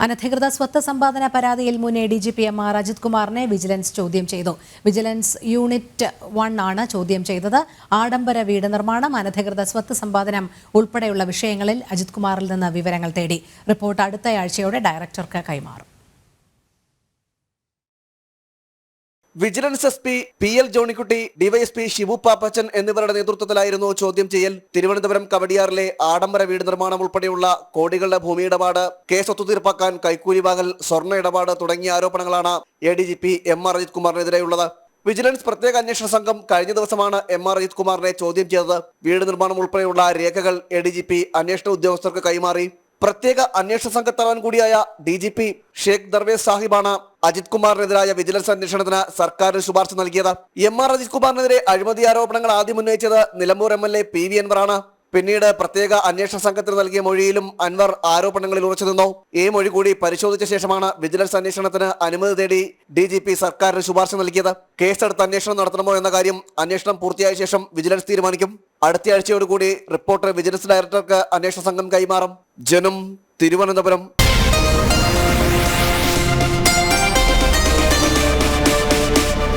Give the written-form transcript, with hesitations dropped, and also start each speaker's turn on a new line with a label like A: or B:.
A: അനധികൃത സ്വത്ത് സമ്പാദന പരാതിയിൽ മുൻ ADGP MR അജിത് കുമാറിനെ വിജിലൻസ് ചോദ്യം ചെയ്തു. വിജിലൻസ് യൂണിറ്റ് 1 ആണ് ചോദ്യം ചെയ്തത്. ആഡംബര വീട് നിർമ്മാണം, അനധികൃത സ്വത്ത് സമ്പാദനം ഉൾപ്പെടെയുള്ള വിഷയങ്ങളിൽ അജിത് കുമാറിൽ നിന്ന് വിവരങ്ങൾ തേടി. റിപ്പോർട്ട് അടുത്തയാഴ്ചയോടെ ഡയറക്ടർക്ക് കൈമാറും.
B: Vigilance SP PL Johnykutty, DYSP Shibu Pappachan എന്നിവരുടെ നേതൃത്വത്തിലായിരുന്നു ചോദ്യം ചെയ്യൽ. തിരുവനന്തപുരം കവടിയാറിലെ ആഡംബര വീട് നിർമ്മാണം ഉൾപ്പെടെയുള്ള കോടികളുടെ ഭൂമി ഇടപാട്, കേസ് ഒത്തുതീർപ്പാക്കാൻ കൈക്കൂലി വാങ്ങൽ, സ്വർണ്ണ ഇടപാട് തുടങ്ങിയ ആരോപണങ്ങളാണ് ADGP MR അജിത് കുമാറിനെതിരെയുള്ളത്. വിജിലൻസ് പ്രത്യേക അന്വേഷണ സംഘം കഴിഞ്ഞ ദിവസമാണ് MR അജിത് കുമാറിനെ ചോദ്യം ചെയ്തത്. വീട് നിർമ്മാണം ഉൾപ്പെടെയുള്ള രേഖകൾ ADGP അന്വേഷണ ഉദ്യോഗസ്ഥർക്ക് കൈമാറി. പ്രത്യേക അന്വേഷണ സംഘത്തലവൻ കൂടിയായ DGP ഷേഖ് ദർവേസ് സാഹിബാണ് അജിത് കുമാറിനെതിരായ വിജിലൻസ് അന്വേഷണത്തിന് സർക്കാരിന് ശുപാർശ നൽകിയത്. MR അജിത് കുമാറിനെതിരെ അഴിമതി ആരോപണങ്ങൾ ആദ്യം ഉന്നയിച്ചത് നിലമ്പൂർ MLA PV അൻവറാണ്. പിന്നീട് പ്രത്യേക അന്വേഷണ സംഘത്തിന് നൽകിയ മൊഴിയിലും അൻവർ ആരോപണങ്ങളിൽ ഉറച്ചു നിന്നു. ഈ മൊഴി കൂടി പരിശോധിച്ച ശേഷമാണ് വിജിലൻസ് അന്വേഷണത്തിന് അനുമതി തേടി DGP സർക്കാരിന് ശുപാർശ നൽകിയത്. കേസെടുത്ത് അന്വേഷണം നടത്തണമോ എന്ന കാര്യം അന്വേഷണം പൂർത്തിയായ ശേഷം വിജിലൻസ് തീരുമാനിക്കും. അടുത്തയാഴ്ചയോടുകൂടി റിപ്പോർട്ട് വിജിലൻസ് ഡയറക്ടർക്ക് അന്വേഷണ സംഘം കൈമാറും. ജനം, തിരുവനന്തപുരം.